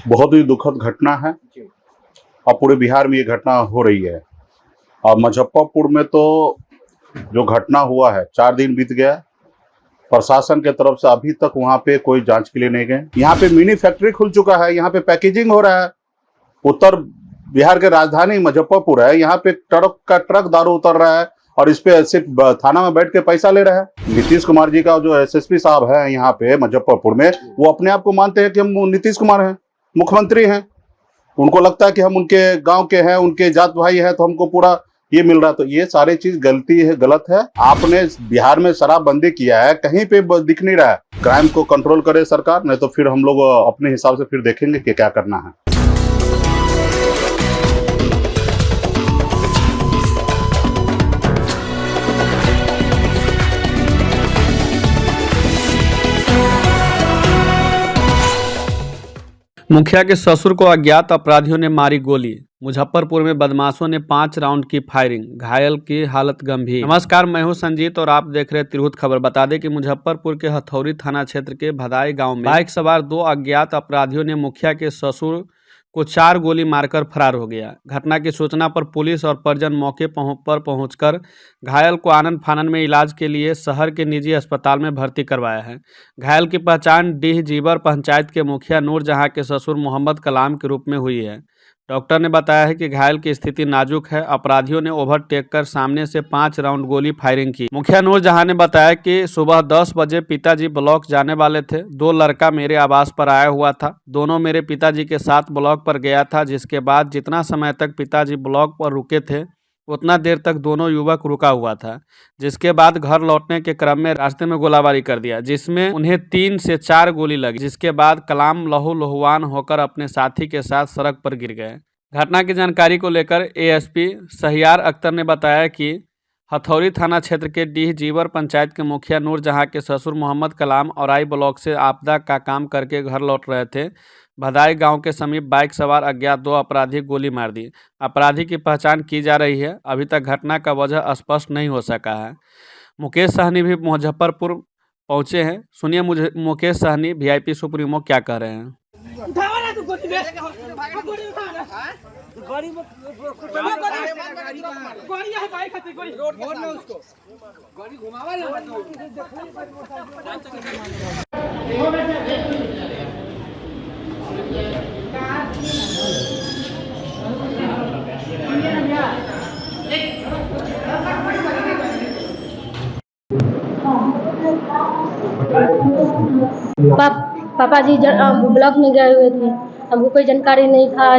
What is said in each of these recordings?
बहुत ही दुखद घटना है और पूरे बिहार में ये घटना हो रही है। और मुजफ्फरपुर में तो जो घटना हुआ है 4 दिन बीत गया, प्रशासन के तरफ से अभी तक वहाँ पे कोई जांच के लिए नहीं गए। यहाँ पे मिनी फैक्ट्री खुल चुका है, यहाँ पे पैकेजिंग हो रहा है। उत्तर बिहार के राजधानी मुजफ्फरपुर है, यहाँ पे ट्रक दारू उतर रहा है और इस पे सिर्फ थाना में बैठ के पैसा ले रहा है। नीतीश कुमार जी का जो एसएसपी साहब है यहाँ पे मुजफ्फरपुर में, वो अपने आप को मानते हैं कि हम नीतीश कुमार हैं, मुख्यमंत्री हैं। उनको लगता है कि हम उनके गांव के हैं, उनके जात भाई हैं, तो हमको पूरा ये मिल रहा है। तो ये सारी चीज गलती है, गलत है। आपने बिहार में शराबबंदी किया है, कहीं पे दिख नहीं रहा है। क्राइम को कंट्रोल करे सरकार, नहीं तो फिर हम लोग अपने हिसाब से फिर देखेंगे कि क्या करना है। मुखिया के ससुर को अज्ञात अपराधियों ने मारी गोली। मुजफ्फरपुर में बदमाशों ने 5 राउंड की फायरिंग, घायल की हालत गंभीर। नमस्कार, मैं हूं संजीत और आप देख रहे हैं तिरहुत खबर। बता दें कि मुजफ्फरपुर के हथौड़ी थाना क्षेत्र के भदाई गांव में बाइक सवार 2 अज्ञात अपराधियों ने मुखिया के ससुर को 4 गोली मारकर फरार हो गया। घटना की सूचना पर पुलिस और परिजन मौके पर पहुंचकर घायल को आनन फानन में इलाज के लिए शहर के निजी अस्पताल में भर्ती करवाया है। घायल की पहचान डीह जीवर पंचायत के मुखिया नूरजहां के ससुर मोहम्मद कलाम के रूप में हुई है। डॉक्टर ने बताया है कि घायल की स्थिति नाजुक है। अपराधियों ने ओवरटेक कर सामने से 5 राउंड गोली फायरिंग की। मुखिया नूरजहां ने बताया कि सुबह 10 बजे पिताजी ब्लॉक जाने वाले थे। 2 लड़का मेरे आवास पर आया हुआ था। दोनों मेरे पिताजी के साथ ब्लॉक पर गया था, जिसके बाद जितना समय तक पिताजी ब्लॉक पर रुके थे उतना देर तक दोनों युवक रुका हुआ था, जिसके बाद घर लौटने के क्रम में रास्ते में गोलाबारी कर दिया, जिसमें उन्हें 3 से 4 गोली लगी, जिसके बाद कलाम लहूलुहान होकर अपने साथी के साथ सड़क पर गिर गए। घटना की जानकारी को लेकर एएसपी शहयार अख्तर ने बताया कि हथौड़ी थाना क्षेत्र के डीह जीवर पंचायत के मुखिया नूरजहां के ससुर मोहम्मद कलाम औराई ब्लॉक से आपदा का काम करके घर लौट रहे थे। भदाई गांव के समीप बाइक सवार अज्ञात 2 अपराधी गोली मार दी। अपराधी की पहचान की जा रही है। अभी तक घटना का वजह स्पष्ट नहीं हो सका है। मुकेश सहनी भी मुजफ्फरपुर पहुंचे हैं। सुनिए मुकेश सहनी वीआईपी सुप्रीमो क्या कह रहे हैं। पापा जी ब्लॉक में गए हुए थे। हमको कोई जानकारी नहीं था।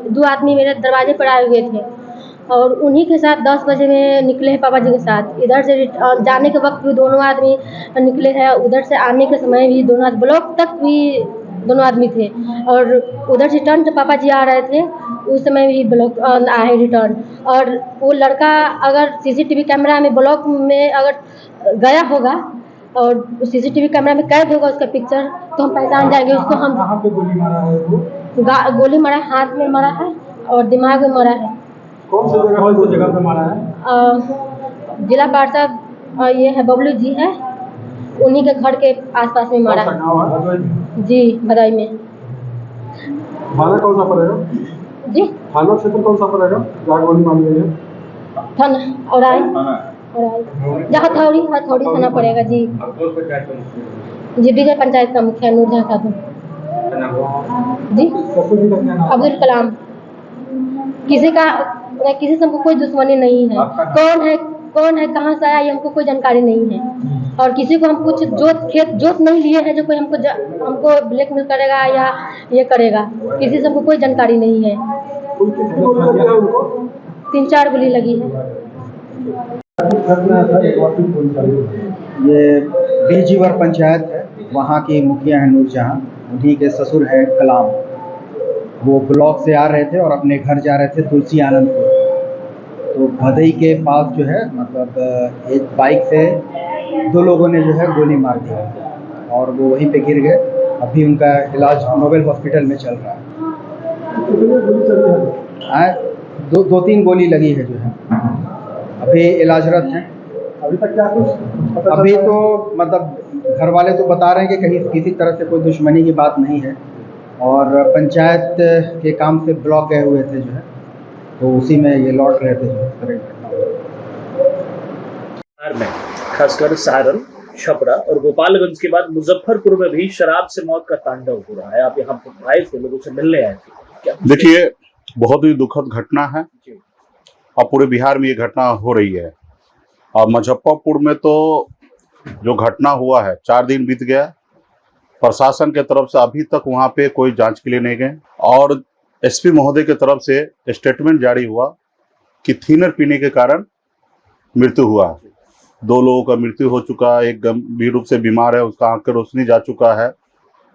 2 आदमी मेरे दरवाजे पर आए हुए थे और उन्हीं के साथ 10 बजे में निकले हैं पापा जी के साथ। इधर से जाने के वक्त भी दोनों आदमी निकले हैं, उधर से आने के समय भी दोनों ब्लॉक तक भी दोनों आदमी थे। और उधर से रिटर्न जब पापा जी आ रहे थे उस समय भी ब्लॉक आए रिटर्न। और वो लड़का अगर सीसीटीवी कैमरा में ब्लॉक में अगर गया होगा और सीसीटीवी कैमरा में कैद होगा उसका पिक्चर, तो हम पहचान जाएंगे उसको। हम कहाँ पे गोली मारा है वो? गोली मारा है, हाथ में मारा है और दिमाग में मारा है। कौन सी जगह पे मारा है? जिला पार्षद ये है बबलू जी है, उन्हीं के घर के आसपास में मारा है। जी, भदाई में। थाना कौन सा पड़ेगा? जी, थाना क्षेत्र कौन सा पड़ेगा जहाँ गोली मारी गई है? थाना औराई जहाँ हथौड़ी थाना पड़ेगा। जी जी, विजय पंचायत का मुखिया नूरजहां साहब जी। अब्दुल कलाम। किसी से हमको कोई दुश्मनी नहीं है। कौन है कहाँ से आया ये हमको कोई जानकारी नहीं है। और किसी को हम कुछ जोत नहीं लिए हैं जो कोई हमको ब्लैकमेल करेगा या ये करेगा। किसी से हमको कोई जानकारी नहीं है। 3-4 गोली लगी है। ये डीह जीवर पंचायत है, वहाँ की मुखिया है नूरजहां, उन्हीं के ससुर हैं कलाम। वो ब्लॉक से आ रहे थे और अपने घर जा रहे थे तुलसी आनंदपुर। तो भदई के पास जो है मतलब एक बाइक से 2 लोगों ने जो है गोली मार दिया और वो वहीं पे गिर गए। अभी उनका इलाज नोबेल हॉस्पिटल में चल रहा है। 2-3 गोली लगी है जो है, अभी इलाजरत हैं। अभी तक क्या कुछ अभी तो मतलब घर वाले तो बता रहे हैं कि कहीं किसी तरह से कोई दुश्मनी की बात नहीं है। और पंचायत के काम से ब्लॉक गए हुए थे जो है, तो उसी में ये लौट रहे थे जो इस तरह की घटना हुई। बिहार में खासकर सारण, छपरा और गोपालगंज के बाद मुजफ्फरपुर में भी शराब से मौत का तांडव हो रहा है। आप यहाँ पर आए थे, लोगों से मिलने आए थे, क्या देखिए, बहुत ही दुखद घटना है और पूरे बिहार में ये घटना हो रही है। और मुजफ्फरपुर में तो जो घटना हुआ है, 4 दिन बीत गया, प्रशासन के तरफ से अभी तक वहाँ पे कोई जांच के लिए नहीं गए और एसपी महोदय की तरफ से स्टेटमेंट जारी हुआ कि थिनर पीने के कारण मृत्यु हुआ। 2 लोगों का मृत्यु हो चुका, एक गंभीर रूप से बीमार है, उसका आंख की रोशनी जा चुका है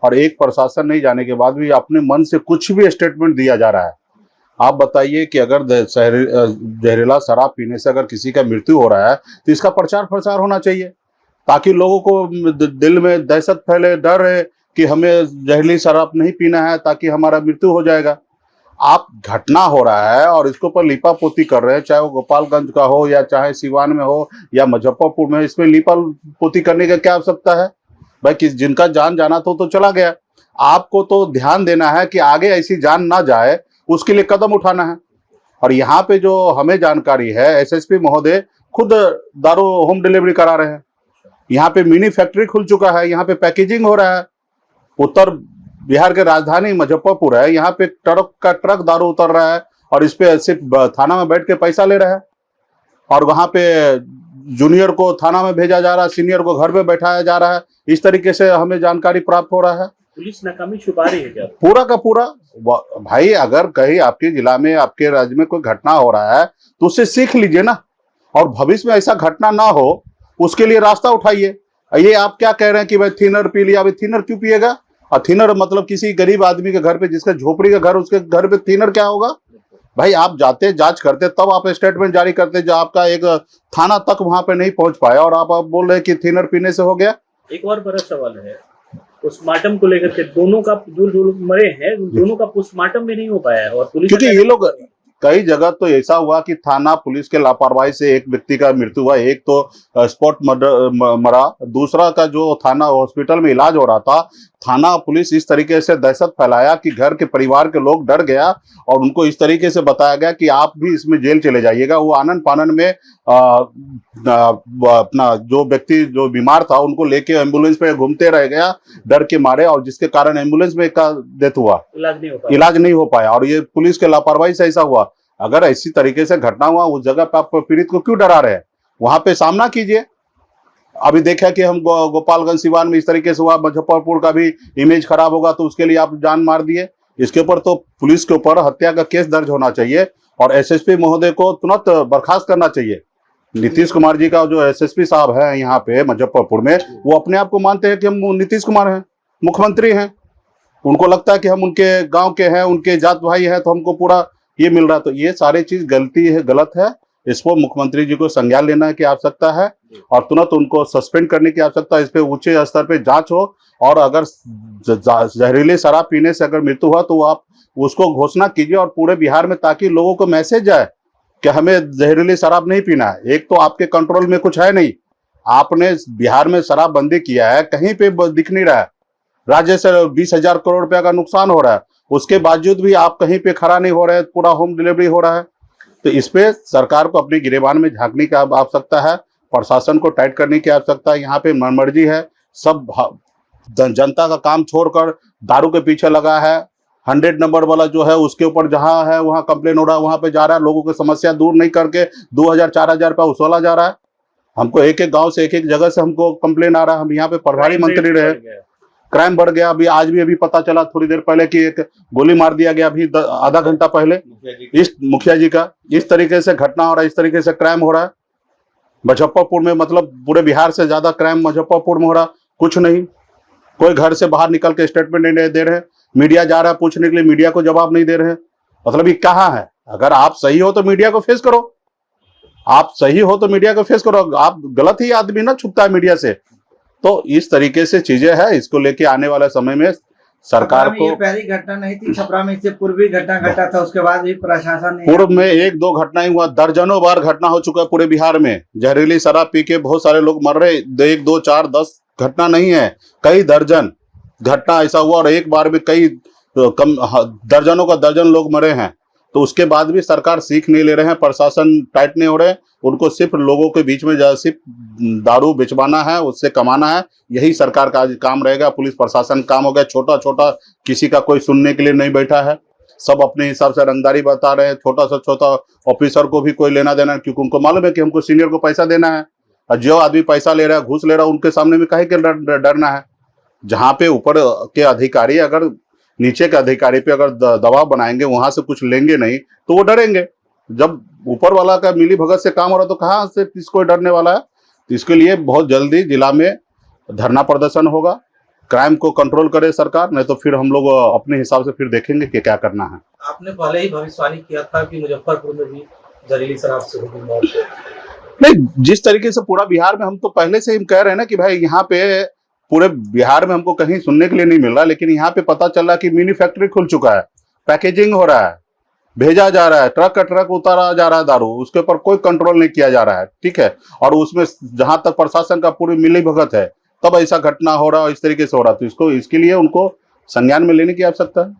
और एक प्रशासन नहीं जाने के बाद भी अपने मन से कुछ भी स्टेटमेंट दिया जा रहा है। आप बताइए कि अगर जहरीला शराब पीने से अगर किसी का मृत्यु हो रहा है तो इसका प्रचार प्रसार होना चाहिए, ताकि लोगों को दिल में दहशत फैले, डर है कि हमें जहरीली शराब नहीं पीना है ताकि हमारा मृत्यु हो जाएगा। आप घटना हो रहा है और इसके ऊपर लीपापोती कर रहे हैं, चाहे वो गोपालगंज का हो या चाहे सिवान में हो या मुजफ्फरपुर में, इसमें लीपापोती करने का क्या आवश्यकता है भाई? किस जिनका जान जाना तो चला गया। आपको तो ध्यान देना है कि आगे ऐसी जान ना जाए, उसके लिए कदम उठाना है। और यहाँ पे जो हमें जानकारी है, एसएसपी महोदय खुद दारू होम डिलीवरी करा रहे हैं। यहाँ पे मिनी फैक्ट्री खुल चुका है, यहाँ पे पैकेजिंग हो रहा है। उत्तर बिहार के राजधानी मुजफ्फरपुर है, यहाँ पे ट्रक दारू उतर रहा है और इस पे सिर्फ थाना में बैठ के पैसा ले रहा है और वहाँ पे जूनियर को थाना में भेजा जा रहा है, सीनियर को घर पे बैठाया जा रहा है। इस तरीके से हमें जानकारी प्राप्त हो रहा है। पुलिस नाकामी छुपा रही है क्या? पूरा का पूरा भाई, अगर कहीं आपके जिला में, आपके राज्य में कोई घटना हो रहा है तो उससे सीख लीजिए ना, और भविष्य में ऐसा घटना ना हो उसके लिए रास्ता उठाइए। ये आप क्या कह रहे हैं कि भाई थिनर पी लिया? भाई थिनर क्यों पिएगा? और थिनर मतलब किसी गरीब आदमी के घर पे, जिसका झोपड़ी का घर, उसके घर पे थिनर क्या होगा भाई? आप जाते, जांच करते, तब आप स्टेटमेंट जारी करते, जो आपका एक थाना तक वहां पे नहीं पहुंच पाया और आप बोल रहे हैं कि थिनर पीने से हो गया। एक और बड़ा सवाल है पोस्टमार्टम को लेकर के, दोनों का जो लोग मरे हैं दोनों का पोस्टमार्टम भी नहीं हो पाया है और पुलिस, क्योंकि ये लोग कई जगह तो ऐसा हुआ कि थाना पुलिस के लापरवाही से एक व्यक्ति का मृत्यु हुआ, एक तो स्पॉट मरा, दूसरा का जो थाना हॉस्पिटल में इलाज हो रहा था, थाना पुलिस इस तरीके से दहशत फैलाया कि घर के परिवार के लोग डर गया और उनको इस तरीके से बताया गया कि आप भी इसमें जेल चले जाइएगा। वो आनन फानन में अपना जो व्यक्ति जो बीमार था उनको लेके एम्बुलेंस पे घूमते रह गया डर के मारे, और जिसके कारण एम्बुलेंस में का डेथ हुआ, इलाज नहीं हो पाया। और ये पुलिस के लापरवाही से ऐसा हुआ। अगर ऐसी तरीके से घटना हुआ उस जगह पे आप पीड़ित को क्यों डरा रहे हैं? वहां पे सामना कीजिए। अभी देखा कि हम गोपालगंज सिवान में इस तरीके से हुआ, मुजफ्फरपुर का भी इमेज खराब होगा तो उसके लिए आप जान मार दिए। इसके ऊपर तो पुलिस के ऊपर हत्या का केस दर्ज होना चाहिए और एसएसपी महोदय को तुरंत बर्खास्त करना चाहिए। नीतीश कुमार जी का जो एसएसपी साहब है यहाँ पे मुजफ्फरपुर में, वो अपने आप को मानते हैं कि हम नीतीश कुमार हैं, मुख्यमंत्री हैं। उनको लगता है कि हम उनके गांव के हैं, उनके जात भाई हैं, तो हमको पूरा ये मिल रहा है। तो ये सारी चीज गलती है, गलत है। इसको मुख्यमंत्री जी को संज्ञान लेना की आवश्यकता है और तुरंत उनको सस्पेंड करने की आवश्यकता है। इस पे उच्च स्तर पे जांच हो और अगर जहरीले शराब पीने से अगर मृत्यु हुआ तो आप उसको घोषणा कीजिए और पूरे बिहार में, ताकि लोगों को मैसेज जाए कि हमें जहरीली शराब नहीं पीना है। एक तो आपके कंट्रोल में कुछ है नहीं, आपने बिहार में शराब बंदी किया है, कहीं पे दिख नहीं रहा है। राज्य से 20,000 करोड़ रुपया का नुकसान हो रहा है, उसके बावजूद भी आप कहीं पे खड़ा नहीं हो रहे, पूरा होम डिलीवरी हो रहा है। तो इस पे सरकार को अपनी गिरेबान में झांकने की आवश्यकता है, प्रशासन को टाइट करने की आवश्यकता है। यहाँ पे मनमर्जी है, सब जनता का काम छोड़कर दारू के पीछे लगा है। 100 नंबर वाला जो है उसके ऊपर जहाँ है वहाँ कंप्लेन हो रहा है, वहाँ पे जा रहा है, लोगों की समस्या दूर नहीं करके 2,000-4,000 रुपया वसूला जा रहा है। हमको एक एक गाँव से, एक एक जगह से हमको कंप्लेन आ रहा है। हम यहाँ पे प्रभारी मंत्री रहे, क्राइम बढ़ गया। अभी पता चला थोड़ी देर पहले कि एक गोली मार दिया गया, अभी आधा घंटा पहले, इस मुखिया जी का। इस तरीके से घटना हो रहा है, इस तरीके से क्राइम हो रहा है मुजफ्फरपुर में। मतलब पूरे बिहार से ज्यादा क्राइम मुजफ्फरपुर में हो रहा। कुछ नहीं, कोई घर से बाहर निकल के स्टेटमेंट नहीं दे रहे। मीडिया जा रहा है पूछने के लिए, मीडिया को जवाब नहीं दे रहे। मतलब ये कहाँ है? अगर आप सही हो तो मीडिया को फेस करो, आप सही हो तो मीडिया को फेस करो। आप गलत ही आदमी ना छुपता है मीडिया से। तो इस तरीके से चीजें हैं, इसको लेके आने वाले समय में सरकार को, ये पहली घटना नहीं थी छपरा में, इससे पूर्व भी घटना घटा था, उसके बाद भी प्रशासन ने, पूर्व में 1-2 घटनाएं हुआ, दर्जनों बार घटना हो चुका है पूरे बिहार में। जहरीली शराब पी के बहुत सारे लोग मर रहे। 1, 2, 4, 10 घटना नहीं है, कई दर्जन घटना ऐसा हुआ और एक बार में कई तो दर्जनों का दर्जन लोग मरे हैं, तो उसके बाद भी सरकार सीख नहीं ले रहे हैं, प्रशासन टाइट नहीं हो रहे। उनको सिर्फ लोगों के बीच में सिर्फ दारू बिचवाना है, उससे कमाना है, यही सरकार का आज काम रहेगा। पुलिस प्रशासन काम हो गया छोटा छोटा, किसी का कोई सुनने के लिए नहीं बैठा है, सब अपने हिसाब से रंगदारी बता रहे हैं। छोटा से छोटा ऑफिसर को भी कोई लेना देना, क्योंकि उनको मालूम है कि हमको सीनियर को पैसा देना है, और जो आदमी पैसा ले रहा है, घूस ले रहा है, उनके सामने में काहे के डरना है। जहाँ पे ऊपर के अधिकारी अगर नीचे के अधिकारी पे अगर दबाव बनाएंगे, वहां से कुछ लेंगे नहीं, तो वो डरेंगे। जब ऊपर वाला का मिली भगत से काम हो रहा, तो कहाँ से किसको डरने वाला है। तो इसके लिए बहुत जल्दी जिला में धरना प्रदर्शन होगा, क्राइम को कंट्रोल करे सरकार, नहीं तो फिर हम लोग अपने हिसाब से फिर देखेंगे कि क्या करना है। आपने पहले ही भविष्यवाणी किया था कि मुजफ्फरपुर में भी जहरीली शराब से होगी मौत। नहीं, जिस तरीके से पूरा बिहार में, हम तो पहले से ही कह रहे हैं ना कि भाई यहाँ पे पूरे बिहार में हमको कहीं सुनने के लिए नहीं मिल रहा, लेकिन यहाँ पे पता चल रहा कि मिनी फैक्ट्री खुल चुका है, पैकेजिंग हो रहा है, भेजा जा रहा है, ट्रक का ट्रक उतारा जा रहा है दारू, उसके ऊपर कोई कंट्रोल नहीं किया जा रहा है, ठीक है। और उसमें जहां तक प्रशासन का पूरी मिली भगत है, तब ऐसा घटना हो रहा है, इस तरीके से हो रहा है। तो इसके लिए उनको संज्ञान में लेने की आवश्यकता है।